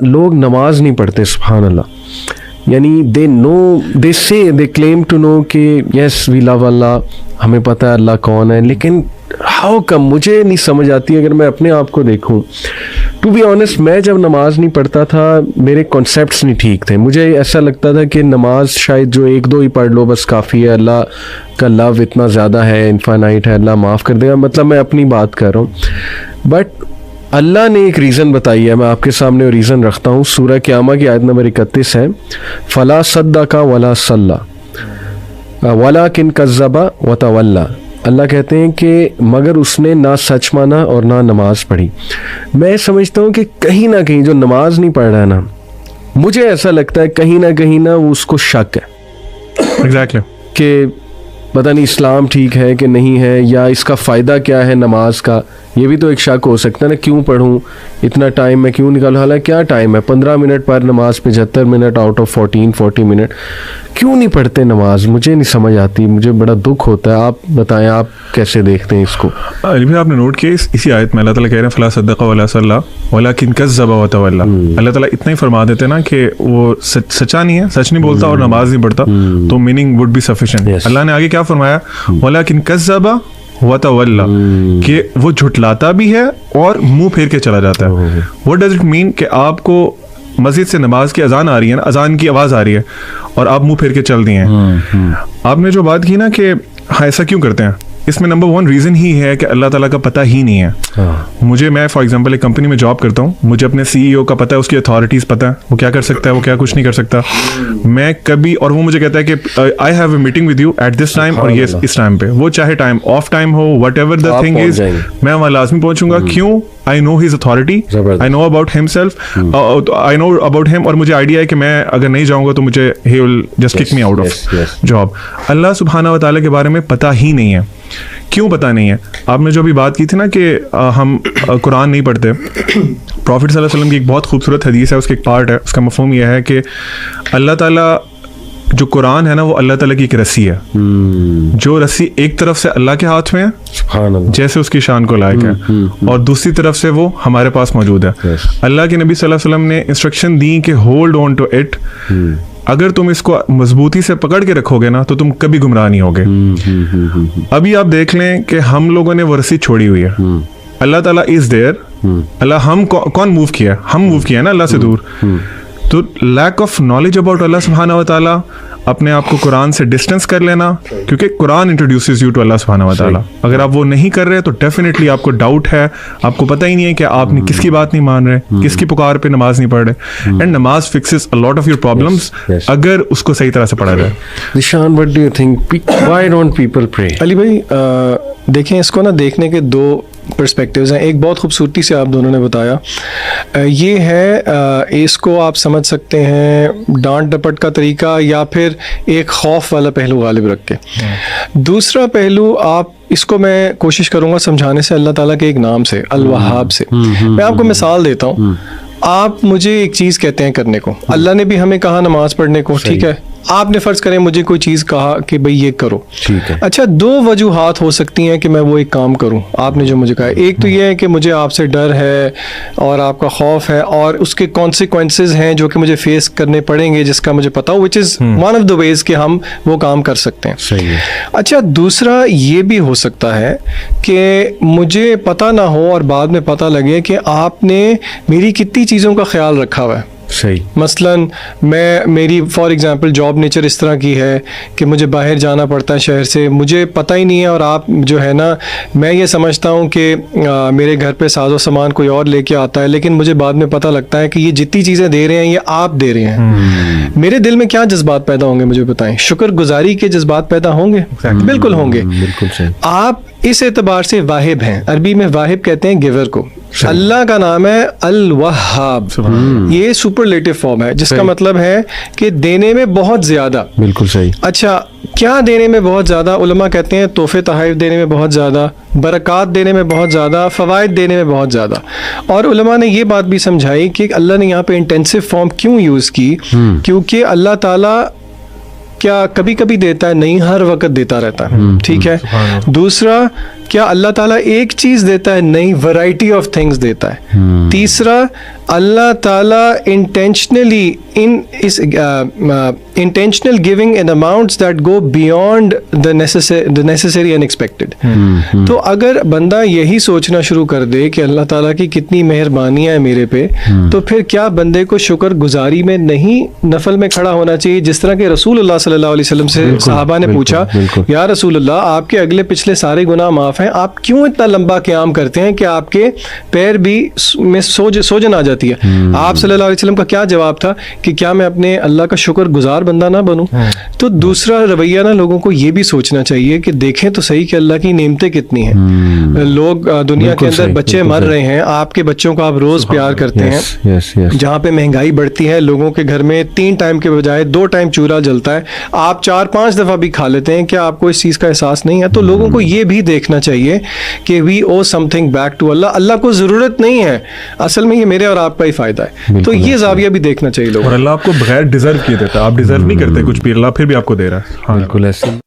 لوگ نماز نہیں پڑھتے, سبحان اللہ. یعنی دے کلیم ٹو نو کہ یس وی لو اللہ, ہمیں پتہ ہے اللہ کون ہے, لیکن ہاؤ کم, مجھے نہیں سمجھ آتی. اگر میں اپنے آپ کو دیکھوں, ٹو بی آنیسٹ, میں جب نماز نہیں پڑھتا تھا میرے کانسیپٹس نہیں ٹھیک تھے. مجھے ایسا لگتا تھا کہ نماز شاید جو 1-2 ہی پڑھ لو بس کافی ہے, اللہ کا لو اتنا زیادہ ہے, انفائنائٹ ہے, اللہ معاف کر دے گا. مطلب میں اپنی بات کر رہا ہوں, بٹ اللہ نے ایک ریزن بتائی ہے, میں آپ کے سامنے وہ ریزن رکھتا ہوں. سورہ قیامہ کی آیت نمبر 31 ہے, فلا صدق ولا صلی ولکن کذب وتولی. اللہ کہتے ہیں کہ مگر اس نے نہ سچ مانا اور نہ نماز پڑھی. میں سمجھتا ہوں کہ کہیں نہ کہیں جو نماز نہیں پڑھ رہا ہے نا, مجھے ایسا لگتا ہے کہیں نہ وہ اس کو شک ہے ایگزیکٹلی کہ پتہ نہیں اسلام ٹھیک ہے کہ نہیں ہے, یا اس کا فائدہ کیا ہے نماز کا. یہ بھی تو ایک شک ہو سکتا ہے نا, کیوں پڑھوں, اتنا ٹائم میں کیوں نکالوں, حالانکہ کیا ٹائم ہے, 15 منٹ پر نماز, 75 منٹ آؤٹ آف 40 منٹ, کیوں نہیں پڑھتے نماز. مجھے نہیں سمجھ آتی, مجھے بڑا دکھ ہوتا ہے. آپ بتائیں آپ کیسے دیکھتے ہیں اس کو. علی بھائی آپ نے نوٹ کیا اسی آیت میں اللہ تعالیٰ کہہ رہے ہیں فلا صدق ولا صلی ولکن کذب وتولی. اللہ تعالیٰ اتنا ہی فرما دیتے نا کہ وہ سچا نہیں ہے, سچ نہیں بولتا اور نماز نہیں پڑھتا, تو میننگ وڈ بی سفیشینٹ. اللہ نے آگے کیا فرمایا, ولکن کذب وتولی, کہ وہ جھٹلاتا بھی ہے اور منہ پھیر کے چلا جاتا ہے. واٹ ڈز اٹ مین کہ آپ کو مسجد سے نماز کی اذان آ رہی ہے نا, اذان کی آواز آ رہی ہے اور آپ منہ پھیر کے چل دیے ہیں. آپ نے جو بات کی نا کہ ہاں ایسا کیوں کرتے ہیں, اس میں نمبر 1 ریزن ہی ہے کہ اللہ تعالیٰ کا پتہ ہی نہیں ہے. میں فار ایگزامپل ایک کمپنی میں جاب کرتا ہوں, مجھے اپنے CEO کا پتہ ہے, اس کی اتھارٹیز پتہ ہے, وہ کیا کر سکتا ہے, وہ کیا کچھ نہیں کر سکتا. میں کبھی, اور وہ مجھے کہتا ہے کہ I have a meeting with you at this time اور یہ اس ٹائم پہ, وہ چاہے ٹائم آف ٹائم ہو, whatever the thing is, میں وہاں لازمی پہنچوں گا. کیوں؟ I know his authority, I know about himself, I know about him, اور مجھے آئیڈیا ہے کہ میں اگر نہیں جاؤں گا تو مجھے he will just kick me out of job. اللہ سبحانہ و تعالیٰ کے بارے میں پتہ ہی نہیں ہے. کیوں پتہ نہیں ہے؟ آپ نے جو بھی بات کی تھی نا کہ ہم قرآن نہیں پڑھتے, پروفٹ صلی اللہ علیہ وسلم کی ایک بہت خوبصورت حدیث ہے, اس کا ایک پارٹ ہے, اس کا مفہوم یہ ہے کہ اللہ تعالیٰ جو قرآن ہے نا وہ اللہ تعالیٰ کی ایک رسی ہے, جو رسی ایک طرف سے اللہ کے ہاتھ میں ہے جیسے اس کی شان کو لائق ہے, اور دوسری طرف سے وہ ہمارے پاس موجود ہے. اللہ کے نبی صلی اللہ علیہ وسلم نے انسٹرکشن دی کہ ہولڈ آن ٹو اٹ. اگر تم اس کو مضبوطی سے پکڑ کے رکھو گے نا تو تم کبھی گمراہ نہیں ہوگے. ابھی آپ دیکھ لیں کہ ہم لوگوں نے وہ رسی چھوڑی ہوئی ہے. اللہ تعالیٰ از دیئر, اللہ ہم کون موو کیا, ہم موو کیا ہے نا اللہ سے دور. تو لیک آف نالج اباؤٹ اللہ سبحانہ و تعالیٰ, اپنے آپ کو قرآن سے ڈسٹینس کر لینا, کیونکہ قرآن انٹروڈیوسز یو ٹو اللہ سبحانہ و تعالیٰ. اگر آپ وہ نہیں کر رہے تو ڈیفینیٹلی آپ کو ڈاؤٹ ہے, آپ کو پتہ ہی نہیں ہے کہ آپ نے کس کی بات نہیں مان رہے, کس کی پکار پہ نماز نہیں پڑھ رہے. اینڈ نماز fixes a lot of your problems اگر اس کو صحیح طرح سے پڑھا جائے. نشان, what do you think, why don't people pray? علی بھائی دیکھیں, اس کو نا دیکھنے کے 2 پرسپیکٹیوز ہیں. ایک بہت خوبصورتی سے آپ دونوں نے بتایا, یہ ہے اس کو آپ سمجھ سکتے ہیں ڈانٹ ڈپٹ کا طریقہ, یا پھر ایک خوف والا پہلو غالب رکھ کے. دوسرا پہلو آپ اس کو میں کوشش کروں گا سمجھانے سے اللہ تعالیٰ کے ایک نام سے, الوہاب سے. میں آپ کو مثال دیتا ہوں. آپ مجھے ایک چیز کہتے ہیں کرنے کو, اللہ نے بھی ہمیں کہا نماز پڑھنے کو, ٹھیک ہے, آپ نے فرض کریں مجھے کوئی چیز کہا کہ بھئی یہ کرو, ٹھیک ہے. اچھا 2 وجوہات ہو سکتی ہیں کہ میں وہ ایک کام کروں. آپ نے جو مجھے کہا, ایک تو یہ ہے کہ مجھے آپ سے ڈر ہے اور آپ کا خوف ہے, اور اس کے کانسیکوینسز ہیں جو کہ مجھے فیس کرنے پڑیں گے, جس کا مجھے پتا ہو, وچ از ون آف دا ویز کہ ہم وہ کام کر سکتے ہیں. صحیح ہے. اچھا دوسرا یہ بھی ہو سکتا ہے کہ مجھے پتا نہ ہو اور بعد میں پتا لگے کہ آپ نے میری کتنی چیزوں کا خیال رکھا ہوا ہے. صحیح. مثلاً میری فار ایگزامپل جاب نیچر اس طرح کی ہے کہ مجھے باہر جانا پڑتا ہے شہر سے, مجھے پتہ ہی نہیں ہے, اور آپ جو ہے نا, میں یہ سمجھتا ہوں کہ میرے گھر پہ ساز و سامان کوئی اور لے کے آتا ہے, لیکن مجھے بعد میں پتہ لگتا ہے کہ یہ جتنی چیزیں دے رہے ہیں یہ آپ دے رہے ہیں. میرے دل میں کیا جذبات پیدا ہوں گے مجھے بتائیں؟ شکر گزاری کے جذبات پیدا ہوں گے, بالکل ہوں گے. آپ اس اعتبار سے واہب ہیں. عربی میں واہب کہتے ہیں گیور کو. اللہ کا نام ہے الوہاب, یہ سپرلیٹو فارم ہے جس کا مطلب ہے کہ دینے میں بہت زیادہ. بالکل صحیح. اچھا کیا دینے میں بہت زیادہ؟ علماء کہتے ہیں تحفے تحائف دینے میں بہت زیادہ, برکات دینے میں بہت زیادہ, فوائد دینے میں بہت زیادہ. اور علماء نے یہ بات بھی سمجھائی کہ اللہ نے یہاں پہ انٹینسو فارم کیوں یوز کی, کیونکہ اللہ تعالیٰ کیا کبھی کبھی دیتا ہے, نہیں ہر وقت دیتا رہتا ہے, ٹھیک ہے. دوسرا کیا اللہ تعالیٰ ایک چیز دیتا ہے؟ نہیں، ورائٹی آف تھنگس دیتا ہے. تیسرا، اللہ تعالیٰ intentionally intentional giving in amounts that go beyond the necessary and expected. تو اگر بندہ یہی سوچنا شروع کر دے کہ اللہ تعالیٰ کی کتنی مہربانیاں ہیں میرے پہ، تو پھر کیا بندے کو شکر گزاری میں نہیں نفل میں کھڑا ہونا چاہیے؟ جس طرح کہ رسول اللہ صلی اللہ علیہ وسلم سے صحابہ نے پوچھا، یا رسول اللہ آپ کے اگلے پچھلے سارے گناہ معاف ہیں، آپ کیوں اتنا لمبا قیام کرتے ہیں کہ آپ کے پیر بھی میں سوجن آ جاتی ہے؟ آپ صلی اللہ علیہ وسلم کا کیا جواب تھا کہ کیا میں اپنے اللہ کا شکر گزار بندہ نہ بنوں؟ تو دوسرا رویہ نا لوگوں کو یہ بھی سوچنا چاہیے کہ دیکھیں تو صحیح کہ اللہ کی نعمتیں کتنی ہیں. لوگ دنیا کے اندر بچے مر رہے ہیں، آپ کے بچوں کو آپ روز پیار کرتے ہیں. جہاں پہ مہنگائی بڑھتی ہے، لوگوں کے گھر میں 3 ٹائم کے بجائے 2 ٹائم چولہا جلتا ہے، آپ 4-5 دفعہ بھی کھا لیتے ہیں. کیا آپ کو اس چیز کا احساس نہیں ہے؟ تو لوگوں کو یہ بھی دیکھنا چاہیے کہ وی او سم تھنگ بیک ٹو اللہ. اللہ کو ضرورت نہیں ہے، اصل میں یہ میرے اور آپ کا ہی فائدہ ہے. تو یہ زاویہ بھی دیکھنا چاہیے لوگوں. اور اللہ آپ کو بغیر ڈیزرو کیے دیتا ہے، آپ ڈیزرو نہیں کرتے کچھ بھی، اللہ پھر بھی آپ کو دے رہا ہے. بالکل ایسے.